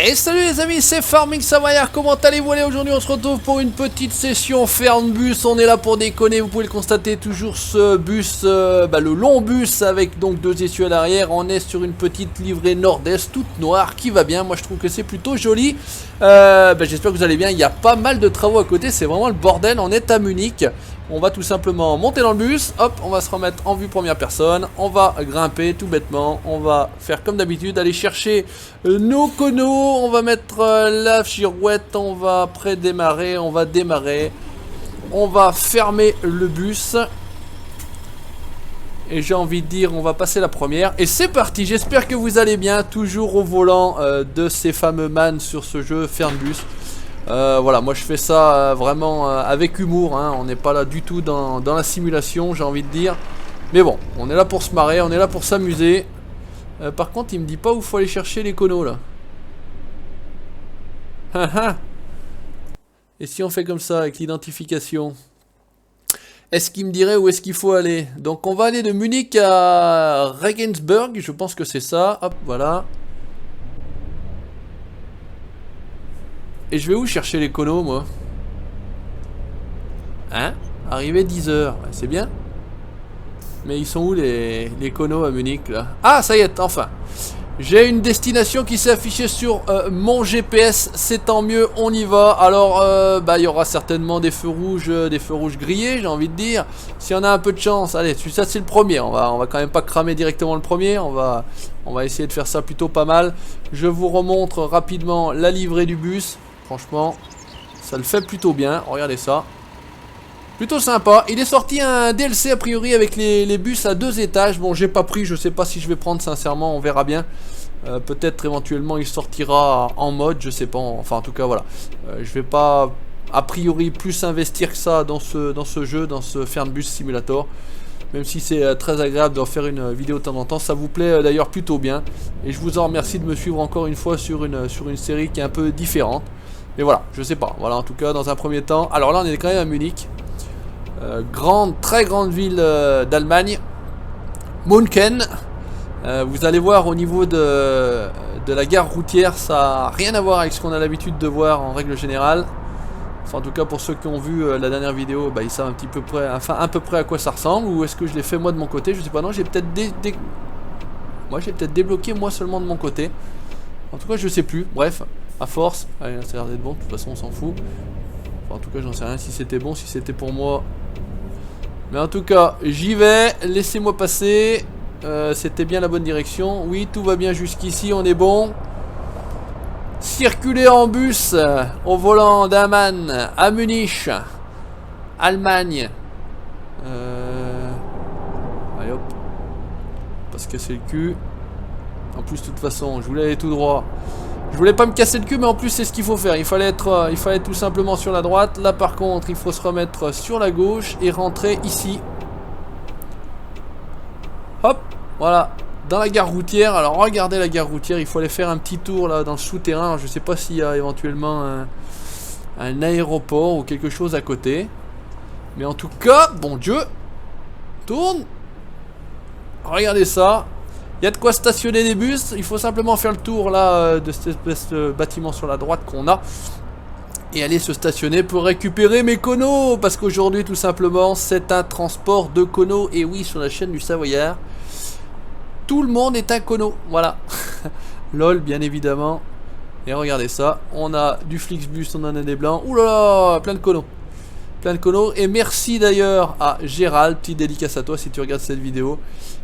Et salut les amis, c'est Farming Savoyard, comment allez-vous? Aujourd'hui on se retrouve pour une petite session Fernbus. On est là pour déconner, vous pouvez le constater, toujours ce bus, le long bus avec donc deux essieux à l'arrière. On est sur une petite livrée nord-est toute noire qui va bien, moi je trouve que c'est plutôt joli. J'espère que vous allez bien, il y a pas mal de travaux à côté, c'est vraiment le bordel. On est à Munich. On va tout simplement monter dans le bus, hop, on va se remettre en vue première personne, on va grimper tout bêtement, on va faire comme d'habitude, aller chercher nos conos, on va mettre la girouette, on va prédémarrer, on va démarrer, on va fermer le bus. Et j'ai envie de dire, on va passer la première. Et c'est parti, j'espère que vous allez bien, toujours au volant de ces fameux man sur ce jeu Fernbus. Voilà, moi je fais ça vraiment avec humour, hein. On n'est pas là du tout dans la simulation, j'ai envie de dire. Mais bon, on est là pour se marrer, on est là pour s'amuser. Par contre, il me dit pas où il faut aller chercher les conos là. Et si on fait comme ça avec l'identification, est-ce qu'il me dirait où est-ce qu'il faut aller? Donc on va aller de Munich à Regensburg, je pense que c'est ça. Hop, voilà. Et je vais où chercher les conos, moi? Hein? Arrivé 10h, ouais, c'est bien. Mais ils sont où les conos à Munich, là? Ah, ça y est, enfin. J'ai une destination qui s'est affichée sur mon GPS, c'est tant mieux, on y va. Alors, il y aura certainement des feux rouges grillés, j'ai envie de dire. Si on a un peu de chance, allez, ça c'est le premier. On va quand même pas cramer directement le premier. On va essayer de faire ça plutôt pas mal. Je vous remontre rapidement la livrée du bus. Franchement, ça le fait plutôt bien. Regardez ça. Plutôt sympa. Il est sorti un DLC a priori avec les bus à 2 étages. Bon, j'ai pas pris. Je sais pas si je vais prendre sincèrement. On verra bien. Peut-être éventuellement il sortira en mode. Je sais pas. Enfin, en tout cas, voilà. Je vais pas a priori plus investir que ça dans ce jeu, dans ce Fernbus Simulator. Même si c'est très agréable d'en faire une vidéo de temps en temps. Ça vous plaît d'ailleurs plutôt bien. Et je vous en remercie de me suivre encore une fois sur une série qui est un peu différente. Mais voilà, je sais pas. Voilà, en tout cas, dans un premier temps. Alors là, on est quand même à Munich. Très grande ville d'Allemagne. München. Vous allez voir au niveau de la gare routière, ça n'a rien à voir avec ce qu'on a l'habitude de voir en règle générale. Enfin, en tout cas, pour ceux qui ont vu la dernière vidéo, ils savent un petit peu près, enfin, à peu près à quoi ça ressemble. Ou est-ce que je l'ai fait moi de mon côté? Je sais pas, non, j'ai peut-être débloqué moi seulement de mon côté. En tout cas, je sais plus. Bref. À force, allez, ça a l'air d'être bon, de toute façon on s'en fout. Enfin, en tout cas j'en sais rien si c'était bon, si c'était pour moi. Mais en tout cas, j'y vais, laissez-moi passer. C'était bien la bonne direction. Oui, tout va bien jusqu'ici, on est bon. Circuler en bus au volant d'un man à Munich, Allemagne. Allez hop. Pas se casser le cul. En plus, de toute façon, je voulais aller tout droit. Je voulais pas me casser le cul, mais en plus c'est ce qu'il faut faire. Il fallait tout simplement sur la droite. Là par contre il faut se remettre sur la gauche et rentrer ici. Hop, voilà, dans la gare routière. Alors regardez la gare routière, il faut aller faire un petit tour là dans le souterrain. Alors, je sais pas s'il y a éventuellement un aéroport ou quelque chose à côté. Mais en tout cas, bon Dieu, tourne. Regardez ça. Il y a de quoi stationner des bus, il faut simplement faire le tour là de cette espèce de bâtiment sur la droite qu'on a. Et aller se stationner pour récupérer mes conos. Parce qu'aujourd'hui tout simplement c'est un transport de conos. Et oui, sur la chaîne du Savoyard, tout le monde est un cono, voilà. LOL bien évidemment. Et regardez ça, on a du Flixbus, on en a des blancs. Ouh là là, plein de conos. Plein de conos. Et merci d'ailleurs à Gérald, petite dédicace à toi si tu regardes cette vidéo.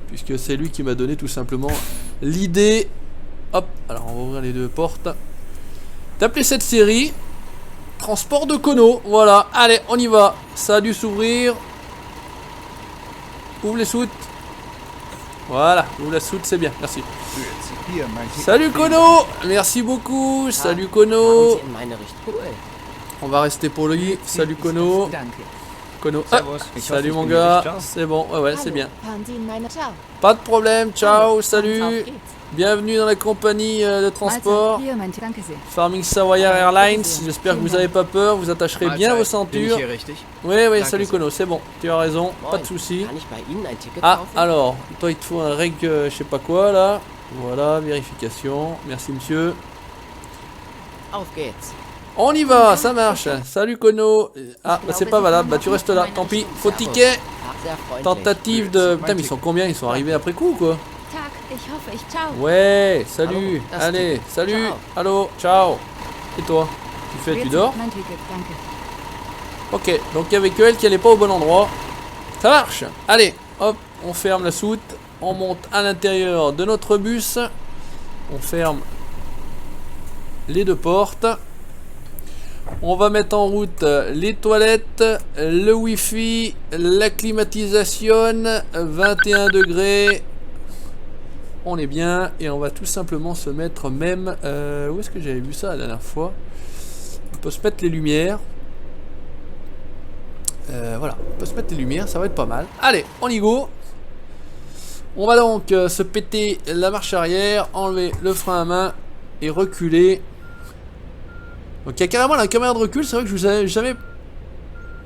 Puisque c'est lui qui m'a donné tout simplement l'idée. Hop, alors on va ouvrir les deux portes. D'appeler cette série Transport de conos. Voilà, allez, on y va. Ça a dû s'ouvrir. Ouvre les soutes. Voilà, ouvre la soute, c'est bien, merci. Salut Kono. Merci beaucoup, salut Kono. On va rester pour lui, salut Kono. Kono, ah, salut mon gars, c'est bon, ouais c'est bien. Pas de problème, ciao, salut. Bienvenue dans la compagnie de transport Farming Savoyard Airlines. J'espère que vous n'avez pas peur, vous attacherez bien vos ceintures. Oui, salut Kono, c'est bon, tu as raison, pas de soucis. Ah, alors, toi il te faut un reg, je sais pas quoi là. Voilà, vérification, merci monsieur. Auf geht's. On y va, ça marche. Salut Kono. Ah, bah c'est pas valable, bah tu restes là, tant pis. Faux ticket. Ah, sehr freundlich. Tentative de... Putain, mais ils sont combien? Ils sont arrivés après coup ou quoi? Tag, ich hoffe, ich ciao. Ouais, salut. Allô, das Allez, Ticket. salut. Ciao. Allô, ciao. Et toi? Tu fais, tu Jetzt dors? mein Ticket, danke. Ok, donc il y avait que elle qui allait pas au bon endroit. Ça marche. Allez, hop, on ferme la soute. On monte à l'intérieur de notre bus. On ferme les deux portes. On va mettre en route les toilettes, le wifi, la climatisation, 21 degrés. On est bien et on va tout simplement se mettre même... où est-ce que j'avais vu ça la dernière fois? On peut se mettre les lumières. Voilà, on peut se mettre les lumières, ça va être pas mal. Allez, on y go. On va donc se péter la marche arrière, enlever le frein à main et reculer. Donc il y a carrément la caméra de recul, c'est vrai que je vous avais jamais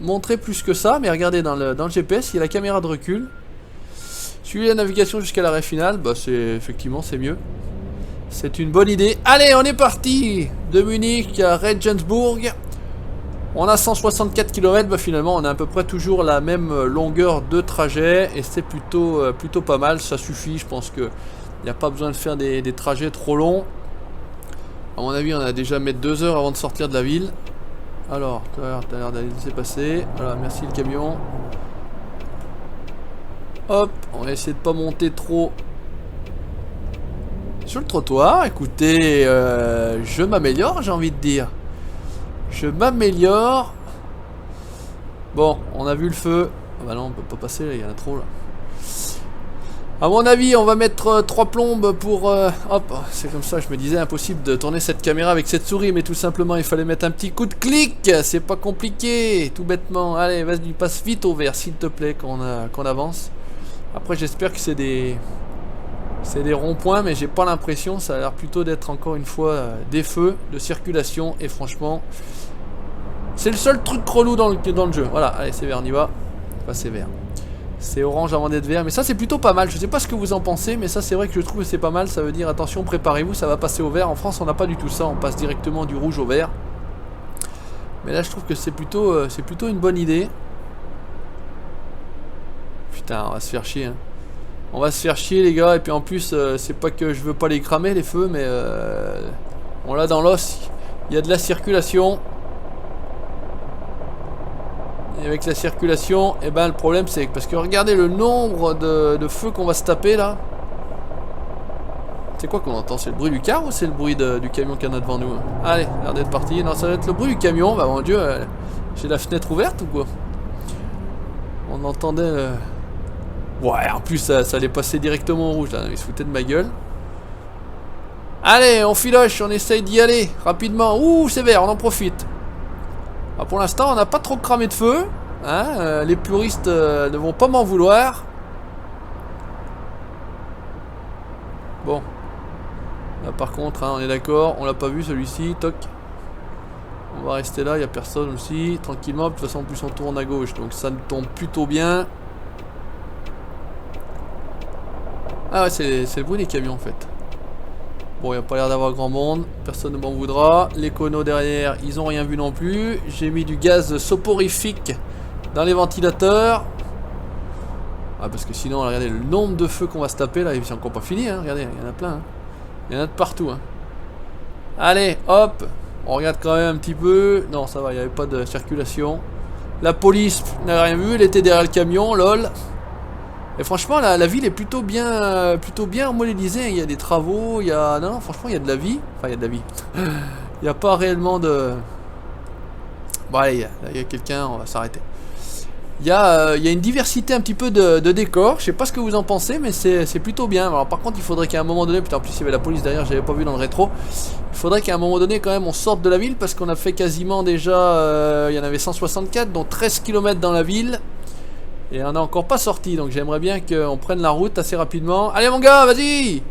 montré plus que ça, mais regardez dans le GPS, il y a la caméra de recul. Suivez la navigation jusqu'à l'arrêt final, bah c'est effectivement c'est mieux. C'est une bonne idée. Allez, on est parti de Munich à Regensburg. On a 164 km, bah finalement on a à peu près toujours la même longueur de trajet et c'est plutôt pas mal, ça suffit, je pense que il n'y a pas besoin de faire des trajets trop longs. À mon avis on a déjà mettre 2 heures avant de sortir de la ville. Alors, t'as l'air d'aller laisser passer, voilà, merci le camion. Hop, on va essayer de pas monter trop sur le trottoir, écoutez, je m'améliore j'ai envie de dire. Je m'améliore. Bon, on a vu le feu. Ah bah non, on peut pas passer là, il y en a trop là. A mon avis, on va mettre 3 plombes pour... hop, c'est comme ça, je me disais, impossible de tourner cette caméra avec cette souris, mais tout simplement, il fallait mettre un petit coup de clic. C'est pas compliqué, tout bêtement. Allez, vas-y, passe vite au vert, s'il te plaît, qu'on avance. Après, j'espère que c'est des... C'est des ronds-points, mais j'ai pas l'impression. Ça a l'air plutôt d'être encore une fois des feux de circulation. Et franchement, c'est le seul truc relou dans le jeu. Voilà, allez, c'est vert, on y va. Enfin, c'est vert. C'est orange avant d'être vert. Mais ça, c'est plutôt pas mal. Je sais pas ce que vous en pensez, mais ça, c'est vrai que je trouve que c'est pas mal. Ça veut dire, attention, préparez-vous, ça va passer au vert. En France, on n'a pas du tout ça. On passe directement du rouge au vert. Mais là, je trouve que c'est plutôt une bonne idée. Putain, on va se faire chier, hein. On va se faire chier les gars, et puis en plus c'est pas que je veux pas les cramer les feux, mais on l'a dans l'os, il y a de la circulation. Et avec la circulation, et ben le problème c'est que, parce que regardez le nombre de feux qu'on va se taper là. C'est quoi qu'on entend? C'est le bruit du car ou c'est le bruit du camion qu'il y en a devant nous? Allez, l'air d'être parti. Non, ça va être le bruit du camion, bah mon dieu, j'ai la fenêtre ouverte ou quoi? On entendait... Ouais, en plus ça allait passer directement au rouge là, il se foutait de ma gueule. Allez, on filoche, on essaye d'y aller rapidement. Ouh, c'est vert, on en profite. Alors, pour l'instant, on n'a pas trop cramé de feu. Hein, les puristes ne vont pas m'en vouloir. Bon. Là, par contre, hein, on est d'accord, on l'a pas vu celui-ci, toc. On va rester là, il n'y a personne aussi, tranquillement. De toute façon, en plus, on tourne à gauche, donc ça nous tombe plutôt bien. Ah ouais, c'est le bruit des camions en fait. Bon, il n'y a pas l'air d'avoir grand monde. Personne ne m'en voudra. Les conos derrière, ils ont rien vu non plus. J'ai mis du gaz soporifique dans les ventilateurs. Ah, parce que sinon, regardez le nombre de feux qu'on va se taper là. C'est encore pas fini, hein. Regardez, il y en a plein. Hein. Il y en a de partout. Hein. Allez, hop. On regarde quand même un petit peu. Non, ça va, il n'y avait pas de circulation. La police n'a rien vu. Elle était derrière le camion, lol. Et franchement, la ville est plutôt bien modélisée. Il y a des travaux, il y a... Non, franchement, il y a de la vie. Enfin, il y a de la vie. Il n'y a pas réellement de... Bon, allez, il y a quelqu'un, on va s'arrêter. Il y a une diversité un petit peu de décors. Je sais pas ce que vous en pensez, mais c'est plutôt bien. Alors, par contre, il faudrait qu'à un moment donné... Putain, en plus, il y avait la police derrière, j'avais pas vu dans le rétro. Il faudrait qu'à un moment donné, quand même, on sorte de la ville. Parce qu'on a fait quasiment déjà... il y en avait 164, dont 13 km dans la ville. Et on n'est encore pas sorti, donc j'aimerais bien qu'on prenne la route assez rapidement. Allez mon gars, vas-y!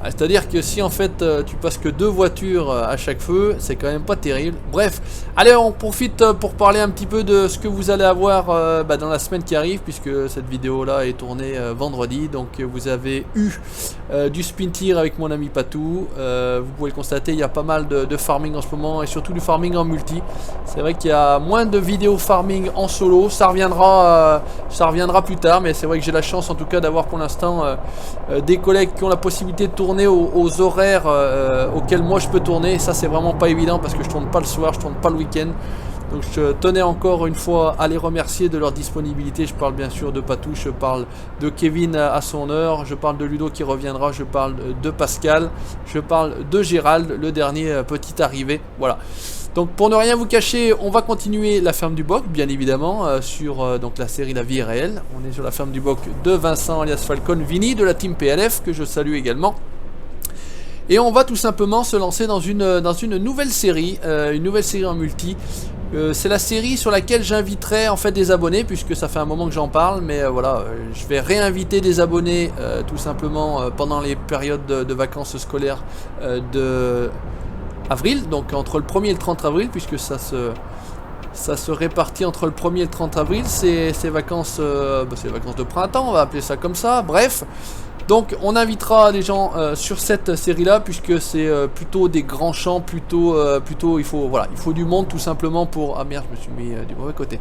C'est-à-dire que si en fait tu passes que 2 voitures à chaque feu, c'est quand même pas terrible. Bref, allez, on profite pour parler un petit peu de ce que vous allez avoir dans la semaine qui arrive, puisque cette vidéo là est tournée vendredi. Donc vous avez eu du spin tir avec mon ami Patou. Vous pouvez le constater, il y a pas mal de farming en ce moment, et surtout du farming en multi. C'est vrai qu'il y a moins de vidéos farming en solo, ça reviendra plus tard, mais c'est vrai que j'ai la chance en tout cas d'avoir pour l'instant des collègues qui ont la possibilité de tourner aux horaires auxquels moi je peux tourner. Et ça c'est vraiment pas évident parce que je tourne pas le soir, je tourne pas le week-end. Donc je tenais encore une fois à les remercier de leur disponibilité. Je parle bien sûr de Patou, je parle de Kevin à son heure, je parle de Ludo qui reviendra, je parle de Pascal, je parle de Gérald, le dernier petit arrivé. Voilà. Donc pour ne rien vous cacher, on va continuer la ferme du Boc, bien évidemment, sur donc la série La vie est réelle. On est sur la ferme du Boc de Vincent alias Falcon Vini de la team PLF, que je salue également. Et on va tout simplement se lancer dans une nouvelle série en multi. C'est la série sur laquelle j'inviterai en fait des abonnés, puisque ça fait un moment que j'en parle, mais voilà, je vais réinviter des abonnés tout simplement pendant les périodes de vacances scolaires de avril, donc entre le 1er et le 30 avril, puisque ça se répartit entre le 1er et le 30 avril, c'est vacances, c'est les vacances de printemps, on va appeler ça comme ça, bref. Donc on invitera des gens sur cette série là, puisque c'est plutôt des grands champs, plutôt il faut du monde tout simplement pour... Ah merde, je me suis mis du mauvais côté.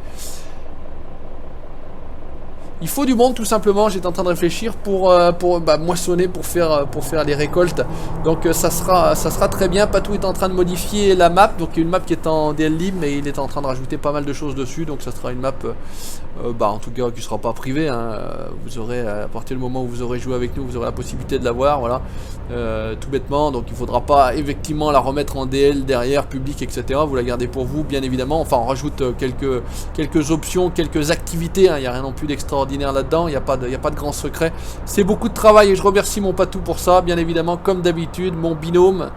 Il faut du monde tout simplement, j'étais en train de réfléchir pour moissonner, pour faire les récoltes. Donc ça sera très bien. Patou est en train de modifier la map, donc il y a une map qui est en DL libre, mais il est en train de rajouter pas mal de choses dessus. Donc ça sera une map en tout cas qui sera pas privée, hein. Vous aurez, à partir du moment où vous aurez joué avec nous, vous aurez la possibilité de la voir, voilà. Tout bêtement, donc il faudra pas effectivement la remettre en DL derrière, public, etc. Vous la gardez pour vous, bien évidemment. Enfin on rajoute quelques options, quelques activités, hein. Il n'y a rien non plus d'extraordinaire là-dedans, il n'y a pas de grand secret. C'est beaucoup de travail et je remercie mon Patou pour ça, bien évidemment, comme d'habitude, mon binôme.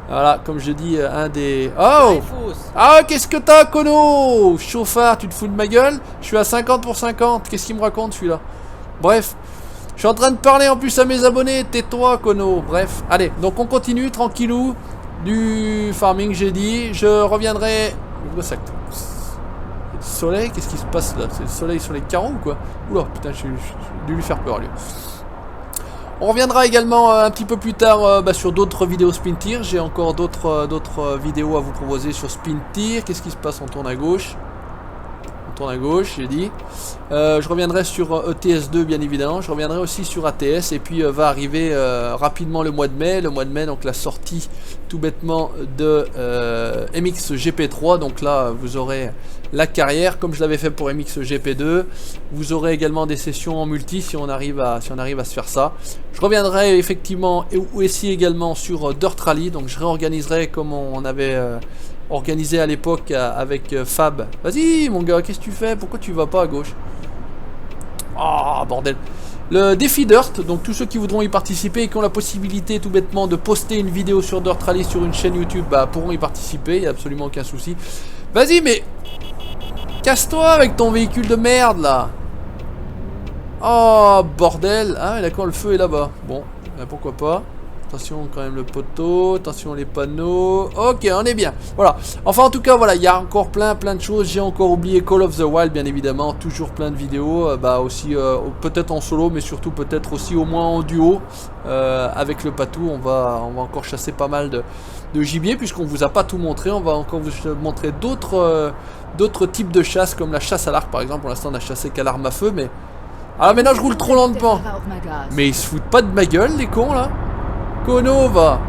Voilà, comme je dis, un des... Oh! Ah, qu'est-ce que t'as, Kono? Chauffard, tu te fous de ma gueule? Je suis à 50 pour 50. Qu'est-ce qu'il me raconte, celui-là? Bref. Je suis en train de parler en plus à mes abonnés. Tais-toi, Kono. Bref. Allez, donc on continue, tranquillou. Du farming, j'ai dit. Je reviendrai... Soleil, qu'est-ce qui se passe là? C'est le soleil sur les carreaux ou quoi? Oula, putain, j'ai dû lui faire peur, lui. On reviendra également un petit peu plus tard sur d'autres vidéos spin tir. J'ai encore d'autres vidéos à vous proposer sur spin tir. Qu'est-ce qui se passe? On tourne à gauche. On tourne à gauche, j'ai dit. Je reviendrai sur ETS2, bien évidemment. Je reviendrai aussi sur ATS. Et puis va arriver rapidement le mois de mai. Le mois de mai, donc la sortie tout bêtement de MX GP3. Donc là, vous aurez la carrière comme je l'avais fait pour MX GP2. Vous aurez également des sessions en multi si on arrive à se faire ça. Je reviendrai effectivement aussi également sur Dirt Rally. Donc je réorganiserai comme on avait organisé à l'époque avec Fab. Vas-y mon gars, qu'est-ce que tu fais? Pourquoi tu vas pas à gauche? Ah, bordel. Le défi Dirt, donc tous ceux qui voudront y participer et qui ont la possibilité tout bêtement de poster une vidéo sur Dirt Rally sur une chaîne YouTube, pourront y participer, il n'y a absolument aucun souci. Vas-y, mais casse-toi avec ton véhicule de merde là. Oh bordel. Ah d'accord, le feu est là-bas. Bon, pourquoi pas. Attention quand même le poteau, attention les panneaux. Ok, on est bien. Voilà. Enfin en tout cas voilà, il y a encore plein de choses. J'ai encore oublié Call of the Wild, bien évidemment. Toujours plein de vidéos. Aussi peut-être en solo, mais surtout peut-être aussi au moins en duo. Avec le Patou, on va encore chasser pas mal de gibier, puisqu'on vous a pas tout montré. On va encore vous montrer d'autres types de chasse, comme la chasse à l'arc par exemple. Pour l'instant on a chassé qu'à l'arme à feu, mais... Ah maintenant je roule trop lentement. Mais ils se foutent pas de ma gueule les cons là. Kono va.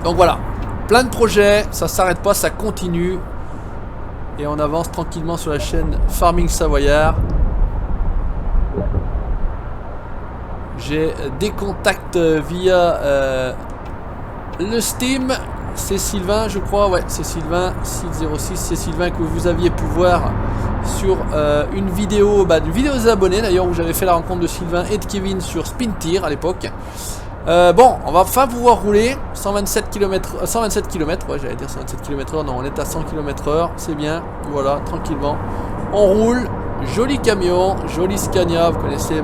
Donc voilà, plein de projets, ça s'arrête pas, ça continue. Et on avance tranquillement sur la chaîne Farming Savoyard. J'ai des contacts via le Steam. C'est Sylvain je crois, ouais c'est Sylvain, 606, c'est Sylvain que vous aviez pu voir sur une vidéo, une vidéo des abonnés d'ailleurs, où j'avais fait la rencontre de Sylvain et de Kevin sur Spin Tir à l'époque. Bon, on va enfin pouvoir rouler 127 km, ouais j'allais dire 127 km/h, non on est à 100 km/h, c'est bien, voilà, tranquillement. On roule, joli camion, joli Scania, vous connaissez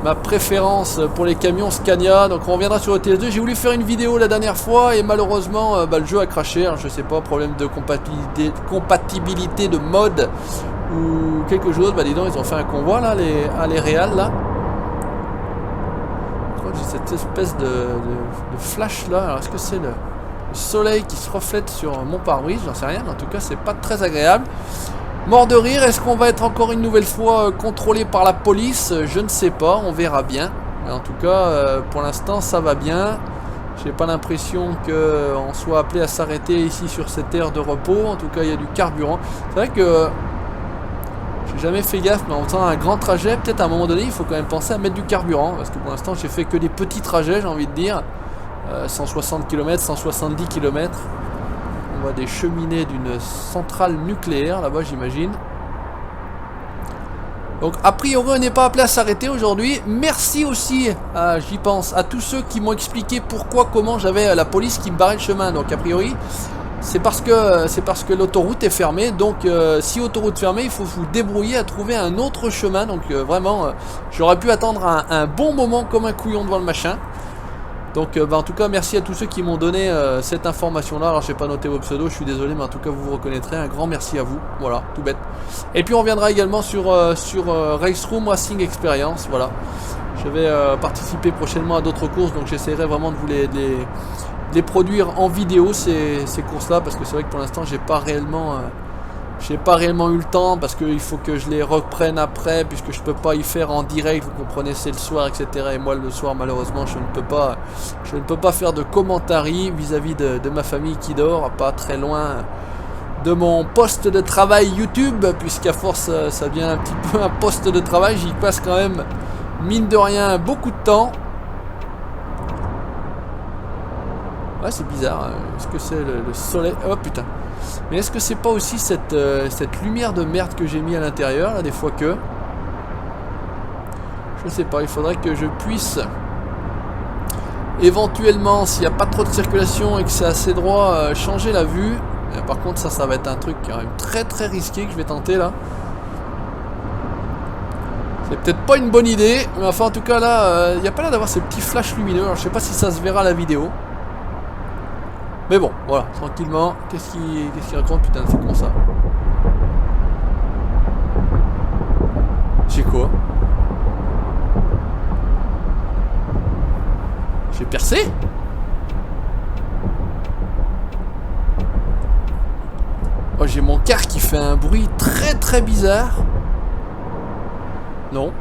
ma ma préférence pour les camions Scania. Donc on reviendra sur le TS2. J'ai voulu faire une vidéo la dernière fois et malheureusement le jeu a craché. Alors, je sais pas, problème de compatibilité de mode ou quelque chose. Bah dis donc, ils ont fait un convoi là, à les réals là. Je crois que j'ai cette espèce de flash là. Alors est-ce que c'est le soleil qui se reflète sur mon pare-brise? J'en sais rien. En tout cas, c'est pas très agréable. Mort de rire, est-ce qu'on va être encore une nouvelle fois contrôlé par la police? Je ne sais pas, on verra bien. Mais en tout cas, pour l'instant, ça va bien. J'ai pas l'impression qu'on soit appelé à s'arrêter ici sur cette aire de repos. En tout cas, il y a du carburant. C'est vrai que j'ai jamais fait gaffe, mais en faisant un grand trajet, peut-être à un moment donné, il faut quand même penser à mettre du carburant. Parce que pour l'instant, j'ai fait que des petits trajets, j'ai envie de dire. 160 km, 170 km. On voit des cheminées d'une centrale nucléaire là-bas, j'imagine. Donc a priori on n'est pas appelé à s'arrêter aujourd'hui. Merci aussi, j'y pense, à tous ceux qui m'ont expliqué pourquoi, comment j'avais la police qui me barrait le chemin. Donc a priori c'est parce que l'autoroute est fermée. Donc si autoroute fermée, il faut vous débrouiller à trouver un autre chemin. Donc vraiment j'aurais pu attendre un bon moment comme un couillon devant le machin. Donc en tout cas merci à tous ceux qui m'ont donné cette information là. Alors j'ai pas noté vos pseudos, je suis désolé, mais en tout cas vous vous reconnaîtrez. Un grand merci à vous, voilà, tout bête. Et puis on reviendra également sur Race Room Racing Experience. Voilà, je vais participer prochainement à d'autres courses, donc j'essaierai vraiment de vous les produire en vidéo ces courses là, parce que c'est vrai que pour l'instant j'ai pas réellement eu le temps, parce qu'il faut que je les reprenne après, puisque je peux pas y faire en direct, vous comprenez, c'est le soir, etc. Et moi le soir malheureusement je ne peux pas faire de commentaires vis-à-vis de ma famille qui dort, pas très loin de mon poste de travail YouTube, puisqu'à force ça devient un petit peu un poste de travail, j'y passe quand même mine de rien beaucoup de temps. Ouais, c'est bizarre, est-ce que c'est le soleil? Oh putain. Mais est-ce que c'est pas aussi cette lumière de merde que j'ai mis à l'intérieur là, des fois que... Je sais pas, il faudrait que je puisse éventuellement, s'il n'y a pas trop de circulation et que c'est assez droit, changer la vue. Mais par contre ça va être un truc quand même très très risqué que je vais tenter là. C'est peut-être pas une bonne idée, mais enfin en tout cas là, il n'y a pas l'air d'avoir ces petits flashs lumineux. Alors je sais pas si ça se verra à la vidéo. Mais bon, voilà, tranquillement. Qu'est-ce qu'il raconte? Putain, c'est con ça. J'ai quoi? J'ai percé? Oh, j'ai mon car qui fait un bruit très très bizarre. Non.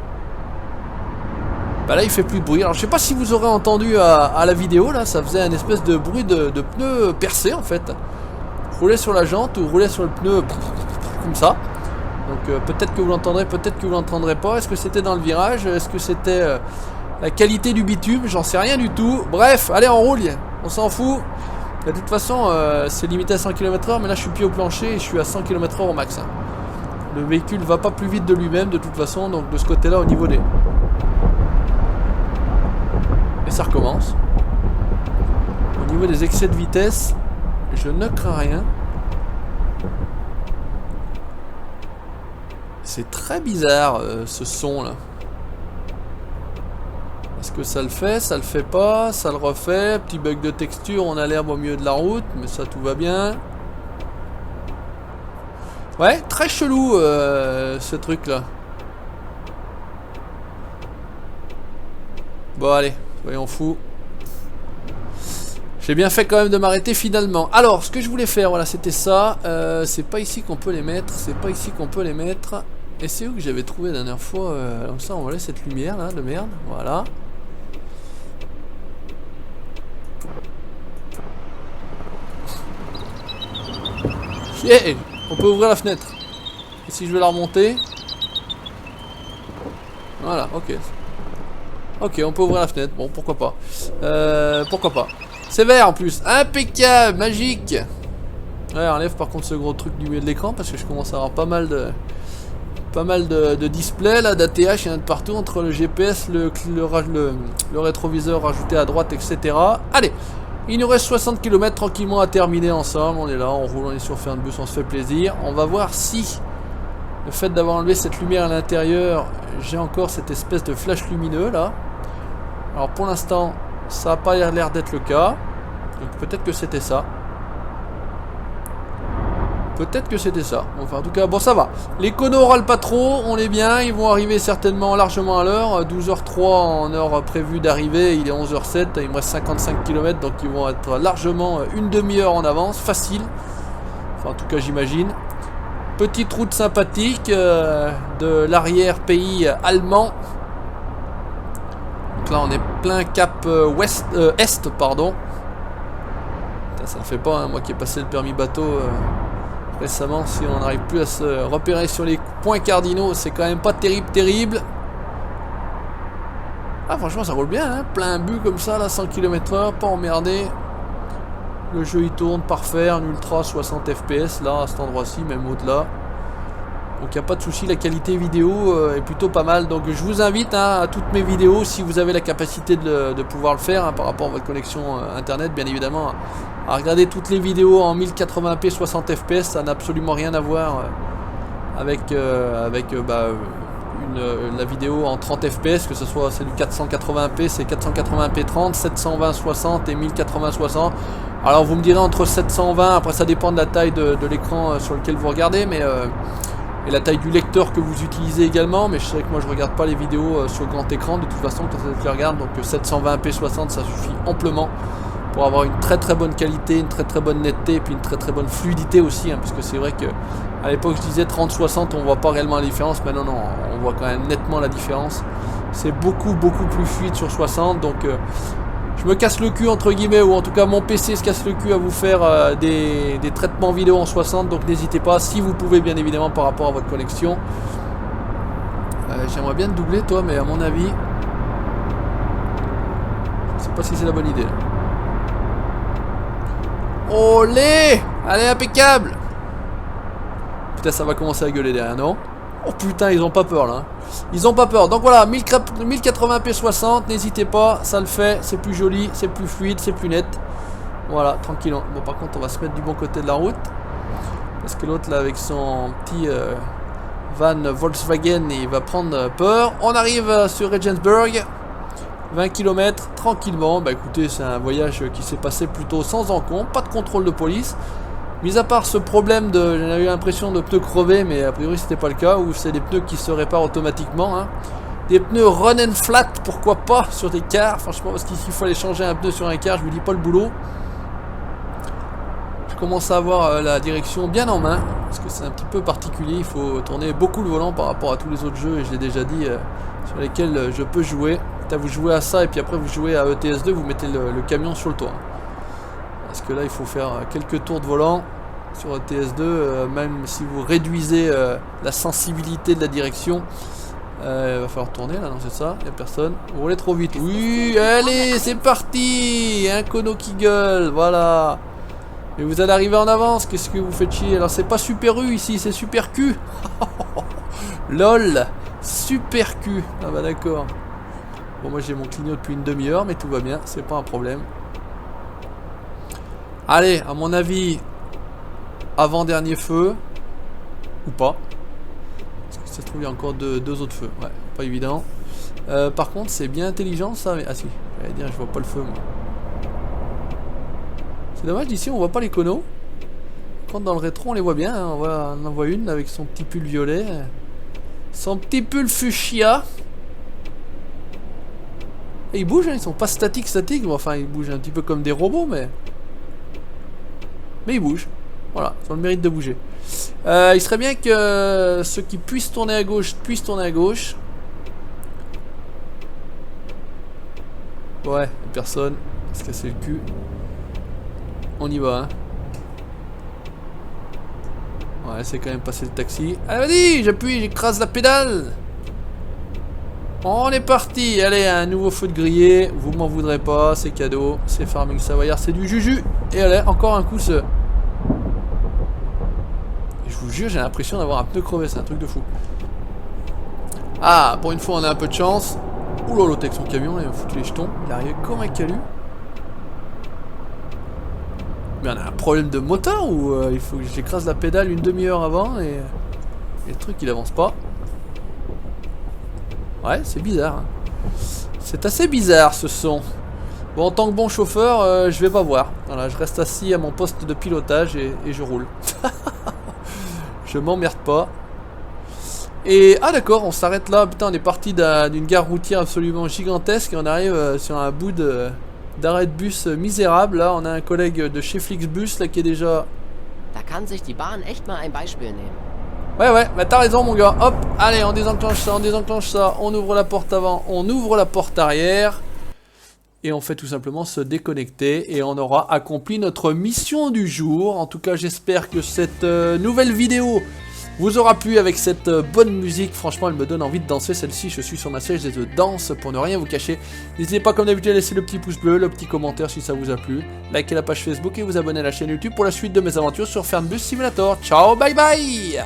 Bah là il fait plus de bruit. Alors je sais pas si vous aurez entendu à la vidéo là, ça faisait un espèce de bruit de pneu percé en fait. Rouler sur la jante ou rouler sur le pneu comme ça. Donc peut-être que vous l'entendrez, peut-être que vous l'entendrez pas. Est-ce que c'était dans le virage? Est-ce que c'était la qualité du bitume? J'en sais rien du tout. Bref, allez on roule, on s'en fout. De toute façon c'est limité à 100 km/h, mais là je suis pied au plancher et je suis à 100 km/h au max. Le véhicule va pas plus vite de lui-même de toute façon, donc de ce côté là au niveau des... Et ça recommence. Au niveau des excès de vitesse, je ne crains rien. C'est très bizarre ce son là. Est-ce que ça le fait? Ça le fait pas? Ça le refait? Petit bug de texture, on a l'herbe au milieu de la route, mais ça tout va bien. Ouais, très chelou ce truc là. Bon allez, soyons fous. J'ai bien fait quand même de m'arrêter finalement. Alors, ce que je voulais faire, voilà, c'était ça. C'est pas ici qu'on peut les mettre. C'est pas ici qu'on peut les mettre. Et c'est où que j'avais trouvé la dernière fois comme ça, on va laisser cette lumière là de merde. Voilà. Yeah, on peut ouvrir la fenêtre. Et si je vais la remonter? Voilà, ok. Ok, on peut ouvrir la fenêtre. Bon, pourquoi pas. Pourquoi pas. C'est vert en plus. Impeccable, magique. Ouais, enlève par contre ce gros truc du milieu de l'écran parce que je commence à avoir pas mal de displays là, d'ATH, il y en a de partout entre le GPS, le rétroviseur rajouté à droite, etc. Allez, il nous reste 60 km tranquillement à terminer ensemble. On est là, on roule, on est sur Fernbus, on se fait plaisir. On va voir si Le fait d'avoir enlevé cette lumière à l'intérieur, j'ai encore cette espèce de flash lumineux là. Alors pour l'instant, ça n'a pas l'air d'être le cas. Donc peut-être que c'était ça. Peut-être que c'était ça. Enfin en tout cas, bon ça va. Les conos râlent pas trop, on est bien. Ils vont arriver certainement largement à l'heure. 12h03 en heure prévue d'arrivée. Il est 11h07, il me reste 55 km. Donc ils vont être largement une demi-heure en avance. Facile. Enfin en tout cas j'imagine. Petite route sympathique de l'arrière-pays allemand. Donc là on est plein cap est, pardon. Putain, ça ne fait pas, hein, moi qui ai passé le permis bateau récemment, si on n'arrive plus à se repérer sur les points cardinaux, c'est quand même pas terrible. Ah franchement ça roule bien, hein, plein but comme ça, là, 100 km/h, pas emmerdé. Le jeu il tourne parfait, en ultra 60 fps là à cet endroit-ci, même au-delà. Donc il n'y a pas de souci, la qualité vidéo est plutôt pas mal. Donc je vous invite hein, à toutes mes vidéos, si vous avez la capacité de pouvoir le faire hein, par rapport à votre connexion internet, bien évidemment, à regarder toutes les vidéos en 1080p 60 fps. Ça n'a absolument rien à voir avec la vidéo en 30 fps, que ce soit c'est du 480p, c'est 480p 30, 720 60 et 1080 60. Alors vous me direz entre 720, après ça dépend de la taille de l'écran sur lequel vous regardez, mais et la taille du lecteur que vous utilisez également, mais je sais que moi je regarde pas les vidéos sur grand écran de toute façon quand je les regarde, donc 720p 60 ça suffit amplement pour avoir une très bonne qualité, une très bonne netteté et puis une très bonne fluidité aussi, hein, parce que c'est vrai que à l'époque je disais 30-60 on voit pas réellement la différence, mais non on voit quand même nettement la différence. C'est beaucoup plus fluide sur 60, donc je me casse le cul entre guillemets, ou en tout cas mon PC se casse le cul à vous faire des traitements vidéo en 60, donc n'hésitez pas si vous pouvez, bien évidemment, par rapport à votre connexion. J'aimerais bien te doubler toi, mais à mon avis je sais pas si c'est la bonne idée là. Olé! Allez, impeccable! Putain, ça va commencer à gueuler derrière, non? Oh putain, ils ont pas peur là. Ils ont pas peur. Donc voilà, 1080p 60, n'hésitez pas, ça le fait, c'est plus joli, c'est plus fluide, c'est plus net. Voilà, tranquille. Bon, par contre, on va se mettre du bon côté de la route. Parce que l'autre là, avec son petit van Volkswagen, il va prendre peur. On arrive sur Regensburg. 20 km tranquillement. Bah écoutez, c'est un voyage qui s'est passé plutôt sans encombre, pas de contrôle de police. Mis à part ce problème de, j'en ai eu l'impression de pneus crevés, mais a priori c'était pas le cas, ou c'est des pneus qui se réparent automatiquement. Hein. Des pneus run and flat, pourquoi pas sur des cars, franchement, parce qu'ici il faut aller changer un pneu sur un car, je vous dis pas le boulot. Je commence à avoir la direction bien en main, parce que c'est un petit peu particulier, il faut tourner beaucoup le volant par rapport à tous les autres jeux, et je l'ai déjà dit, sur lesquels je peux jouer. Vous jouez à ça et puis après vous jouez à ETS2, vous mettez le camion sur le toit. Parce que là il faut faire quelques tours de volant sur ETS2, même si vous réduisez la sensibilité de la direction. Il va falloir tourner là, non c'est ça, il n'y a personne. Vous roulez trop vite. Oui, allez, c'est parti. Un cono qui gueule, voilà. Et vous allez arriver en avance, qu'est-ce que vous faites chier? Alors c'est pas Super U ici, c'est Super Q. LOL, Super Q. Ah bah d'accord. Bon, moi j'ai mon clignot depuis une demi-heure, mais tout va bien, c'est pas un problème. Allez, à mon avis, avant-dernier feu. Ou pas. Parce que ça se trouve, il y a encore deux autres feux. Ouais, pas évident. Par contre, c'est bien intelligent ça. Mais... Ah si, j'allais dire, je vois pas le feu moi. C'est dommage, d'ici on voit pas les conos. Quand dans le rétro, on les voit bien. Hein. On en voit une avec son petit pull violet. Son petit pull fuchsia. Et ils bougent, hein, ils sont pas statiques, bon, enfin ils bougent un petit peu comme des robots, mais ils bougent. Voilà, ils ont le mérite de bouger. Il serait bien que ceux qui puissent tourner à gauche puissent tourner à gauche. Ouais, personne, on va se casser le cul. On y va, hein. Ouais, c'est quand même passé le taxi. Allez, vas-y, j'appuie, j'écrase la pédale. On est parti, allez, un nouveau feu de grillé, vous m'en voudrez pas, c'est cadeau, c'est Farming Savoyard, c'est du juju. Et allez, encore un coup ce... Et je vous jure, j'ai l'impression d'avoir un pneu crevé, c'est un truc de fou. Ah, pour une fois on a un peu de chance. Oula, l'autre avec son camion, il a foutu les jetons, il est arrivé comme un calu. Mais on a un problème de moteur ou il faut que j'écrase la pédale une demi-heure avant et... Et le truc il avance pas. Ouais, c'est bizarre. Hein. C'est assez bizarre ce son. Bon, en tant que bon chauffeur, je vais pas voir. Voilà, je reste assis à mon poste de pilotage et je roule. Je m'emmerde pas. Et ah d'accord, on s'arrête là. Putain, on est parti d'une gare routière absolument gigantesque et on arrive sur un bout d'arrêt de bus misérable. Là, on a un collègue de chez Flixbus là qui est déjà. Da kann sich die Bahn echt mal ein Beispiel nehmen. Ouais, bah t'as raison mon gars. Hop, allez, on désenclenche ça, on ouvre la porte avant, on ouvre la porte arrière. Et on fait tout simplement se déconnecter et on aura accompli notre mission du jour. En tout cas, j'espère que cette nouvelle vidéo vous aura plu avec cette bonne musique. Franchement, elle me donne envie de danser celle-ci. Je suis sur ma chaise de danse pour ne rien vous cacher. N'hésitez pas comme d'habitude à laisser le petit pouce bleu, le petit commentaire si ça vous a plu. Likez la page Facebook et vous abonnez à la chaîne YouTube pour la suite de mes aventures sur Fernbus Simulator. Ciao, bye bye!